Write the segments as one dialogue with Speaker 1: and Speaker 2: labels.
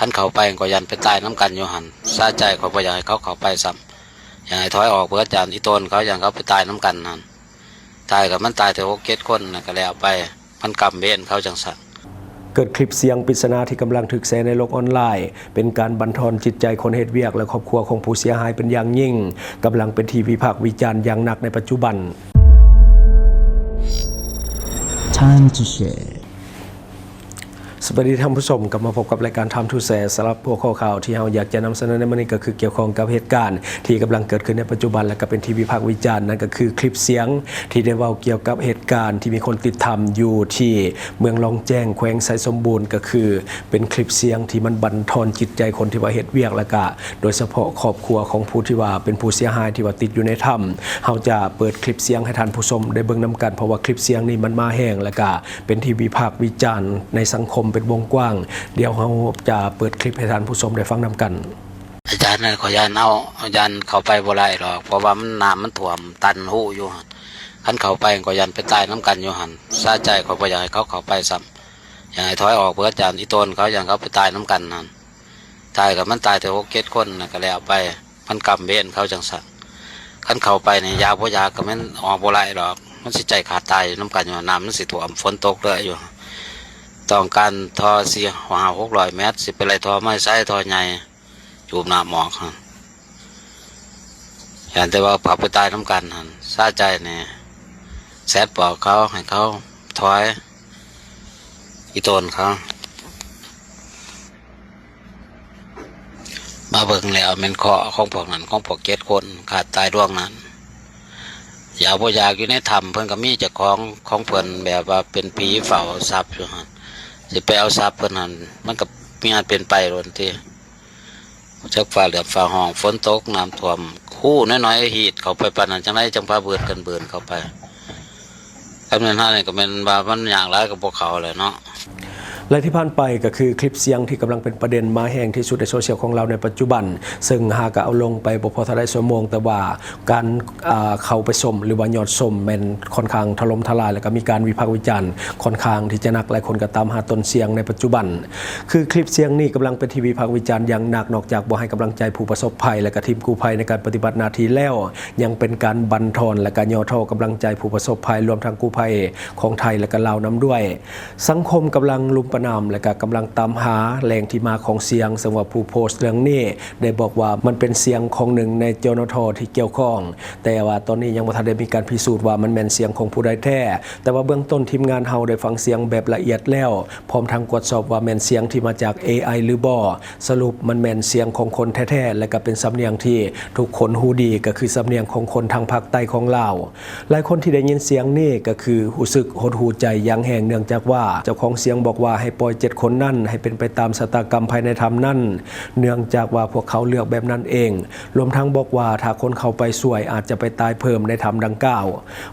Speaker 1: ขันเขาไปก็ยันไปตายน้ำกันอยู่หันซาใจเขาพยายามให้เขาไปซ้ำอย่างไอ้ถอยออกเพื่ออาจารย์อีต้นเขาอย่างเขาไปตายน้ำกันหันตายกับมันตายแต่6-7 คนนะก็แล้วไปมันกำเบนเขาจังสัน
Speaker 2: เกิดคลิปเสียงปริศนาที่กำลังถูกแชร์ในโลกออนไลน์เป็นการบั่นทอนจิตใจคนเฮ็ดเวียกและครอบครัวของผู้เสียหายเป็นอย่างยิ่งกำลังเป็นที่วิพากษ์วิจารณ์อย่างหนักในปัจจุบัน
Speaker 3: Time to share
Speaker 2: สวัสดีท่านผู้ชมกลับมาพบกับรายการ Time to Share สำหรับหัวข้อข่าวที่เราอยากจะนำเสนอในวันนี้ก็คือเกี่ยวข้องกับเหตุการณ์ที่กำลังเกิดขึ้นในปัจจุบันและก็เป็นที่วิพากษ์วิจารณ์นั่นก็คือคลิปเสียงที่ได้เว้าเกี่ยวกับเหตุการณ์ที่มีคนติดตามอยู่ที่เมืองลองแจ้งแขวงไสสมบูรณ์ก็คือเป็นคลิปเสียงที่มันบั่นทอนจิตใจคนที่ว่าเฮ็ดเวียกและก็โดยเฉพาะครอบครัวของผู้ที่ว่าเป็นผู้เสียหายที่ว่าติดอยู่ในถ้ำเราจะเปิดคลิปเสียงให้ท่านผู้ชมได้เบิ่งนํกันเพราะว่าคลิปเสียงนี้มันมาแห้งและก็เป็นที่วิพากษ์วิจารณ์ในสังคมเป็นวงกว้างเดี๋ยวเราจะเปิดคลิปให้ท่านผู้ชมได้ฟังนำกัน
Speaker 1: อาจารย์นั่นขอยันเอายันเขาไปบ่ไรหรอกเพราะว่ามันน้ำมันท่วมตันหูอยู่หันขันเขาไปก็ยันไปตายน้ำกันอยู่หันซาใจเขาพยายามให้เขาไปซ้ำอย่างไอ้ถอยออกเพื่ออาจารย์อีต้นเขาอย่างเขาไปตายน้ำกันหันตายกับมันตายแต่6-7 คนนะก็แล้วไปมันกำเบนเขาจังสันขันเขาไปเนี่ยยาพยาก็มันออกบ่ไรหรอกมันสิใจขาดตายน้ำกันอยู่น้ำมันสิท่วมฝนตกเลยอยู่ต้องการทอ400-600 เมตรสิเป็นไรทอไม่ใช่ทอใหญ่จูบหน้าหมอกฮะอย่างแต่ว่าผับไปตายน้ำกันฮะซาใจเนี่ยแซดบอกเขาให้เขาถอยอีต้นเขามาเบิ่งแล้วเป็นข้อของพวกนั้นของพวก7 คนขาดตายร่วงนั้นอย่าพยากอยู่ในถ้ำเพิ่นก็มีเจ้าของเพิ่นแบบว่าเป็นผีเฝ้าทรัพย์อยู่ฮะจะไปเอาทรัพย์เพิ่นหันมันก็มีงานเป็นไปโดนที่จักฟ้าเหลือบฟ้าห้องฝนตกน้ำท่วมคู่น้อยๆหีดเขาไปปานนั้นจังไรจังพาเบิดเข้าไปคำนั้นท่านี่ก็เป็นว่ามันอย่างไรกับพวกเขาเลยเนาะ
Speaker 2: และที่ผ่านไปก็คือคลิปเสียงที่กำลังเป็นประเด็นมาแห้งที่สุดในโซเชียลของเราในปัจจุบันซึ่งหากเอาลงไปบ่พอเท่าใดชั่วโมงแต่ว่าการเข้าไปชมหรือว่ายอดชมมันค่อนข้างถล่มทลายแล้วก็มีการวิพากษ์วิจารณ์ค่อนข้างที่จะหนักหลายคนก็ตามหาต้นเสียงในปัจจุบันคือคลิปเสียงนี้กำลังเป็นที่วิพากษ์วิจารณ์อย่างหนักนอกจากบ่ให้กำลังใจผู้ประสบภัยและก็ทีมกู้ภัยในการปฏิบัติหน้าที่แล้วยังเป็นการบั่นทอนและก็ย่อท้อกำลังใจผู้ประสบภัยรวมทั้งกู้ภัยของไทยและก็ลาวนํด้วยสังคมกำลังลุมประณามและก็กำลังตามหาแหล่งที่มาของเสียงสำหรับผู้โพสต์เรื่องนี้ได้บอกว่ามันเป็นเสียงของหนึ่งในเจ้าหน้าที่ที่เกี่ยวข้องแต่ว่าตอนนี้ยังบ่ทันได้มีการพิสูจน์ว่ามันแม่นเสียงของผู้ใดแท้แต่ว่าเบื้องต้นทีมงานเฮาได้ฟังเสียงแบบละเอียดแล้วพร้อมทั้งตรวจสอบว่าแม่นเสียงที่มาจาก AI หรือบ่สรุปมันแม่นเสียงของคนแท้ๆและก็เป็นสำเนียงที่ทุกคนฮู้ดีก็คือสำเนียงของคนทางภาคใต้ของลาวหลายคนที่ได้ยินเสียงนี้ก็คือรู้สึกหดหู่ใจอย่างแห้งเนื่องจากว่าเจ้าของเสียงบอกว่าให้ปล่อย7 คนนั่นให้เป็นไปตามชะตากรรมภายในถ้ำนั่นเนื่องจากว่าพวกเขาเลือกแบบนั้นเองรวมทั้งบอกว่าถ้าคนเข้าไปสวยอาจจะไปตายเพิ่มในถ้ำดังกล่าว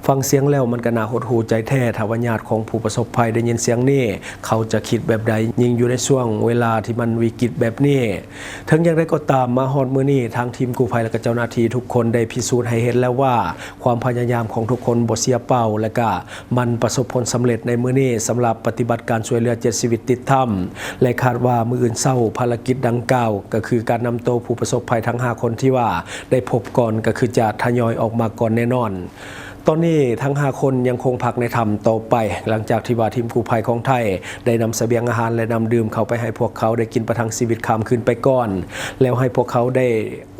Speaker 2: ฟังเสียงแล้วมันก็น่าหดหู่ใจแท้ถ้าว่าญาติของผู้ประสบภัยได้ยินเสียงนี้เขาจะคิดแบบใดยิ่งอยู่ในช่วงเวลาที่มันวิกฤตแบบนี้ทั้งอย่างไรก็ตามมาฮอดมื้อนี้ทางทีมกู้ภัยและก็เจ้าหน้าที่ทุกคนได้พิสูจน์ให้เห็นแล้วว่าความพยายามของทุกคนบ่เสียเปล่าและก็มันประสบผลสำเร็จในมื้อนี้สำหรับปฏิบัติการช่วยเหลือ7 ชีวิตติดถ้ำและคาดว่ามื้ออื่นเช้าภารกิจดังกล่าวก็คือการนำตัวผู้ประสบภัยทั้ง5 คนที่ว่าได้พบก่อนก็คือจะทยอยออกมาก่อนแน่นอนตอนนี้ทั้ง5 คนยังคงพักในถ้ำต่อไปหลังจากที่ว่าทีมกู้ภัยของไทยได้นำเสบียงอาหารและนำดื่มเข้าไปให้พวกเขาได้กินประทังชีวิตข้ามคืนไปก่อนแล้วให้พวกเขาได้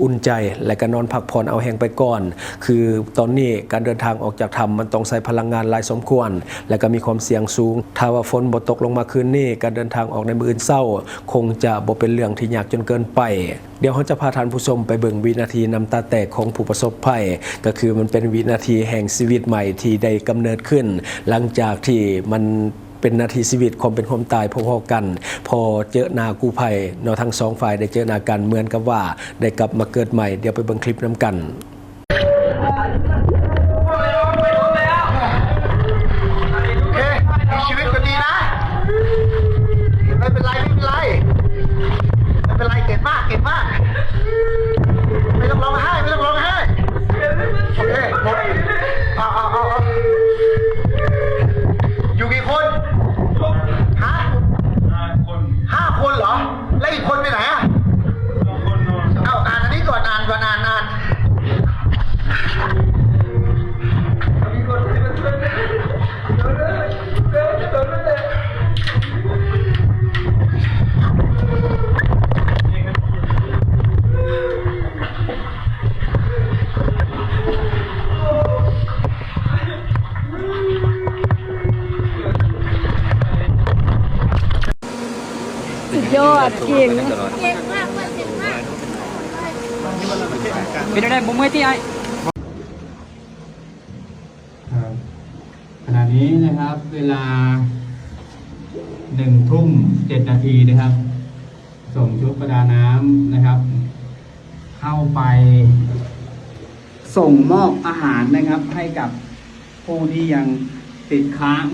Speaker 2: อุ่นใจและก็นอนพักผ่อนเอาแห้งไปก่อนคือตอนนี้การเดินทางออกจากถ้ำมันต้องใช้พลังงานหลายสมควรและก็มีความเสี่ยงสูงถ้าว่าฝนบ่ตกลงมาคืนนี้การเดินทางออกในมื้ออื่นเช้าคงจะบ่เป็นเรื่องที่ยากจนเกินไปเดี๋ยวเราจะพาท่านผู้ชมไปเบิ่งวินาทีน้ำตาแตกของผู้ประสบภัยก็คือมันเป็นวินาทีแห่งชีวิตใหม่ที่ได้กำเนิดขึ้นหลังจากที่มันเป็นนาทีชีวิตความเป็นความตายพอๆกันพอเจอหน้ากู้ภัยเนาะทั้ง2 ฝ่ายได้เจอหน้ากันเหมือนกับว่าได้กลับมาเกิดใหม่เดี๋ยวไปเบิ่งคลิปนำกัน
Speaker 4: ชีวิตก็ดีนะไม่เป็นไรเก่งมากไม่ต้องร้องไห้โอเคผมเอาอยู่กี่คน5 คนเหรอแล้วอีกคนไป
Speaker 5: เก่ง
Speaker 6: เป็นได้บ่เมื่อยที่ไอ้
Speaker 7: ครับขณะนี้นะครับเวลา1:07 นาทีนะครับ ส่งชุดประดาน้ำนะครับ เข้าไปส่งมอบอาหารนะครับ ให้กับผู้ที่ยังติดค้าง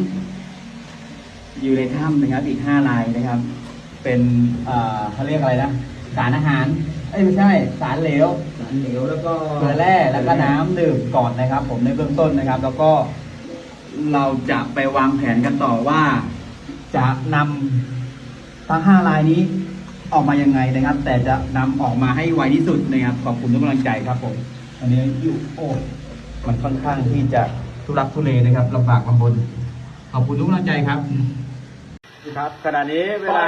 Speaker 7: อยู่ในถ้ำนะครับอีก5 รายนะครับ เป็นเขาเรียกอะไรนะสารอาหารไม่ใช่สารเหลวแล้วก็เกลือแร่แล้วก็น้ำดื่มก่อนนะครับ ผมในเบื้องต้นนะครับ แล้วก็เราจะไปวางแผนกันต่อว่า จะนำทั้ง5 รายนี้ออกมายังไงนะครับ แต่จะนำออกมาให้ไวที่สุดนะครับขอบคุณทุกกำลังใจครับผมอันนี้อยู่มันค่อนข้างที่จะทุรักทุเลนะครับลำบากลำบนขอบคุณทุกกำลังใจครับครับขณะนี้เวลา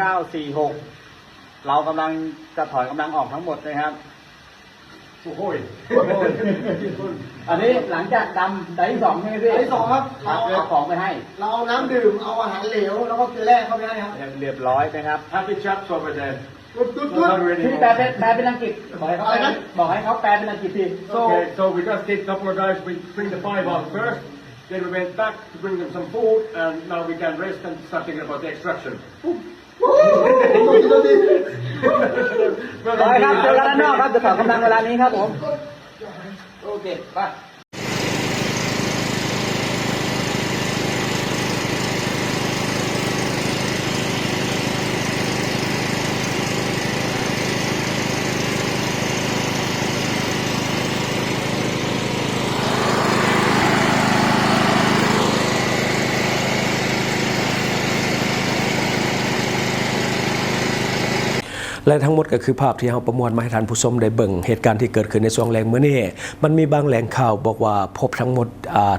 Speaker 7: 19:46 เรากำลังจะถอยกำลังออกทั้งหมดนะครับโอ้ยอันนี้หลังจากดำได้ที่ 2ใช่ไหมพี่ได้ที่ 2ครับเราเอาของไปให้เราเอาน้ำดื่มเอาอาหารเหลวแล้วก็เกลือแร่เข้าไปให้ครับเรียบร้อยนะครับ
Speaker 4: Happy chaps over there.
Speaker 7: พี่แปลเป็นอังกฤษบอกให้เขาแปลเป็นอังกฤษที
Speaker 4: Okay, so we just did a couple of dives. We bring the 5 out first. Then we went back to bring them some food, and now we can rest and start thinking about the extraction.
Speaker 7: ร้อยครับเจอกันด้านนอกครับจะถอดกำลังเวลานี้ครับผมโอเคไป
Speaker 2: และทั้งหมดก็คือภาพที่เราประมวลมาให้ท่านผู้ชมได้เบิ่งเหตุการณ์ที่เกิดขึ้นในช่วงแรงมื้อนี้มันมีบางแหล่งข่าวบอกว่าพบทั้งหมด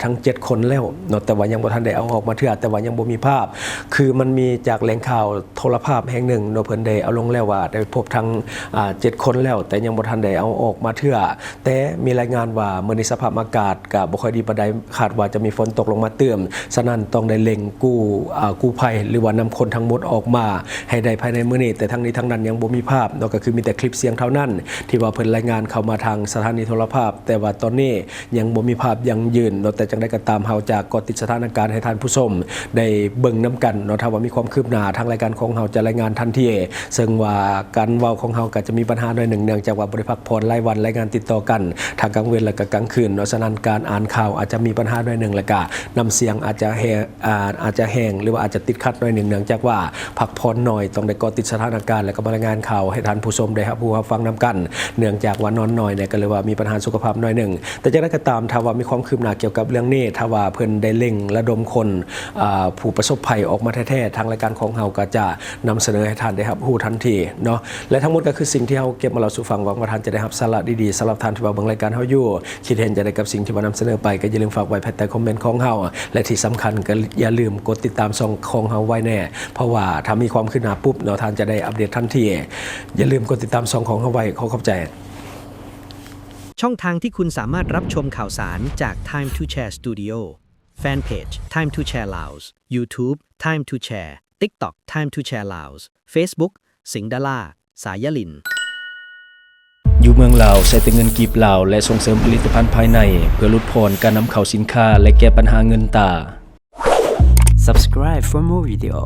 Speaker 2: ทั้ง7 คนแล้วเนาะแต่ว่ายังบ่ทันได้เอาออกมาเทื่อแต่ว่ายังบ่มีภาพคือมันมีจากแหล่งข่าวโทรภาพแห่งหนึ่งเนาะเพิ่นได้เอาลงแล้วว่าได้พบทั้ง7 คนแล้วแต่ยังบ่ทันได้เอาออกมาเทื่อแต่มีรายงานว่ามื้อนี้สภาพอากาศก็บ่ค่อยดีปานใดคาดว่าจะมีฝนตกลงมาเติมฉะนั้นต้องได้เร่งกู้ภัยหรือว่านำคนทั้งหมดออกมาให้ได้ภายในมื้อนี้แต่ทั้งนี้ทั้งนั้นยังบ่มีภาพเนาะก็คือมีแต่คลิปเสียงเท่านั้นที่ว่าเพิ่นรายงานเข้ามาทางสถานีโทรภาพแต่ว่าตอนนี้ยังบ่มีภาพยังยืนเนาะแต่จังได๋ก็ตามเฮาจะเกาะติดสถานการณ์ให้ท่านผู้ชมได้เบิ่งนํกันเนาะถ้าว่ามีความคืบหน้าทางรายการของเฮาจะรายงานทันทีซึ่งว่าการเว้าของเฮาก็จะมีปัญหาหน่อยหนึ่งเนื่องจากว่าบ่ได้พักผ่อนรายวันรายงานติดต่อกันทางกลางวันและก็กลางคืนเนาะฉะนั้นการอ่านข่าวอาจจะมีปัญหาหน่อยหนึ่งแล้วก็นำเสียงอาจจะแห้งหรือว่าอาจจะติดขัดหน่อยหนึ่งเนื่องจากว่าพักผ่อนน้อยต้องได้เกาะติดสถานการณ์และก็รายงานข่าวให้ท่านผู้ชมได้รับรู้รับฟังนำกันเนื่องจากว่านอนน้อยเนี่ยก็เลยว่ามีปัญหาสุขภาพน้อยหนึ่งแต่จะได้ก็ตามถ้าว่ามีความคืบหน้าเกี่ยวกับเรื่องนี้ถ้าว่าเพิ่นได้เร่งระดมคนผู้ประสบภัยออกมาแท้ๆทางรายการของเฮาก็จะนำเสนอให้ท่านได้รับรู้ทันทีเนาะและทั้งหมดก็คือสิ่งที่เฮาเก็บมาเล่าสู่ฟังหวังว่าท่านจะได้รับสาระดีๆสำหรับท่านที่ว่าเบิ่งรายการเฮาอยู่คิดเห็นจะได้กับสิ่งที่ว่านำเสนอไปก็อย่าลืมฝากไว้ภายใต้คอมเมนต์ของเฮาและที่สำคัญก็อย่าลืมกดติดตามช่องของเฮาไว้แน่เพราะว่าถ้ามีความคืบหน้าปุ๊บเนาะท่านจะได้อัปเดตทันทีอย่าลืมกดติดตามช่องของเฮาไว้ขอขอบใจ
Speaker 8: ช่องทางที่คุณสามารถรับชมข่าวสารจาก Time to Share Studio Fanpage Time to Share Laos YouTube Time to Share TikTok Time to Share Laos Facebook สิงห์ดาราสายลิน
Speaker 2: อยู่เมืองลาวใช้แต่เงินกีบลาวและส่งเสริมผลิตภัณฑ์ภายในเพื่อลดผ่อนการนำเข้าสินค้าและแก้ปัญหาเงินตรา
Speaker 3: Subscribe for more video.